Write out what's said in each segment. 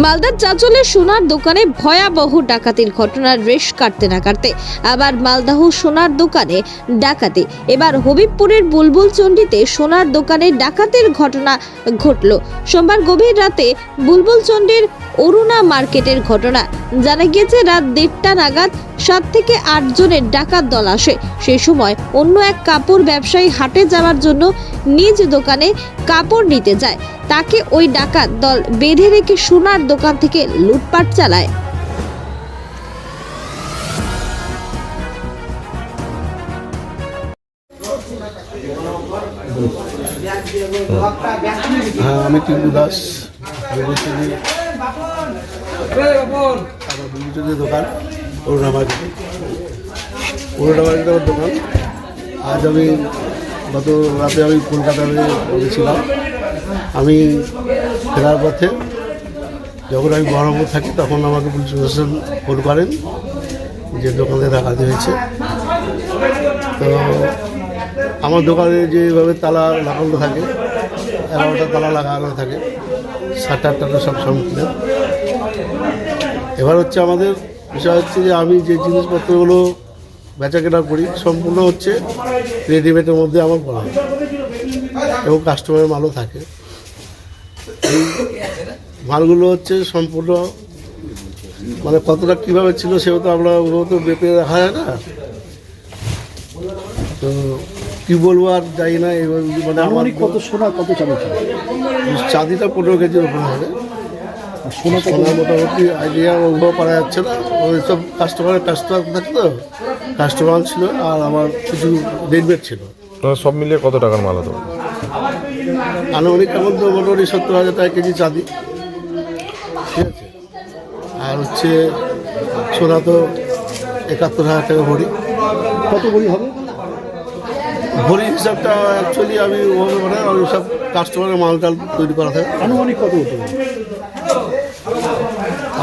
মালদার চাঁচলের সোনার দোকানে ভয়াবহ ডাকাতির ঘটনার রেশ কাটতে না কাটতে আবার মালদহ সোনার দোকানে ডাকাতি। এবার হবিবপুরের বুলবুল চণ্ডীতে সোনার দোকানে ডাকাতির ঘটনা ঘটল। সোমবার গভীর রাতে বুলবুল চণ্ডীর অরুণা মার্কেটের ঘটনা। জানা গিয়েছে রাত 1:30টা নাগাদ 7 থেকে 8 জনের ডাকাত দল আসে। সেই সময় অন্য এক কাপড় ব্যবসায়ী হাটে যাওয়ার জন্য নিজ দোকানে কাপড় নিতে যায়। তাকে ওই ডাকাত দল বেঁধে রেখে সোনার দোকান থেকে লুটপাট চালায়। হ্যাঁ, আমি টিপু দাস। আমার বুলবুল দোকান অরুণা মার্কেটে। অরুণা মার্কেটে আমার দোকান। আজ আমি গত রাতে আমি কলকাতায় গেছিলাম। আমি ফেরার পথে যখন আমি বহরমপুর থাকি তখন আমাকে পুলিশ প্রশাসন ফোন করেন যে দোকানে ডাকাতি হয়েছে। তো আমার দোকানে যেভাবে তালা লাগানো থাকে, 11টা তালা লাগানো থাকে, 7টা 8টা সব সম্পূর্ণ। এবার হচ্ছে আমাদের বিষয় হচ্ছে যে আমি যে জিনিসপত্রগুলো বেচা কেনা করি সম্পূর্ণ হচ্ছে রেডিমেডের মধ্যে আমার করা হয় এবং কাস্টমারের মালও থাকে। এই মালগুলো হচ্ছে সম্পূর্ণ মানে কতটা কীভাবে ছিল সেও তো আমরা ওগুলো তো বেপে রাখা যায় না। তো কী বলবো আর যাই না। এবার মানে আমার কত সোনা কত চাঁদি ছিল? চাঁদিটা 15 কেজির উপরে হবে। সোনা মোটামুটি আইডিয়া ওভাবে পারা যাচ্ছে না। ওই সব কাস্টমার থাকে তো, কাস্টমার ছিল আর আমার কিছু রেডমেড ছিল। সব মিলিয়ে কত টাকার মাল হতো? আনুমানিক এখন তো মোটামুটি 70,000 টাকা কেজি চাঁদি, ঠিক আছে। আর হচ্ছে সোনা তো 71,000 টাকা ভরি। কত বড়ি হবে? ভরি হিসাবটা অ্যাকচুয়ালি আমি ওভাবে মানে ওই সব কাস্টমারের মালটাল তৈরি করা থাকে। আনুমানিক কত হতো?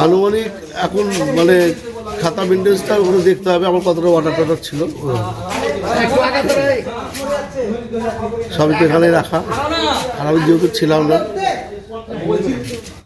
আনুমানিক এখন মানে খাতা মেনটেন্সটা ওগুলো দেখতে হবে আমার কতটা অর্ডার ছিল। সবই তো এখানে রাখা, আর আমি যেহেতু ছিলাম না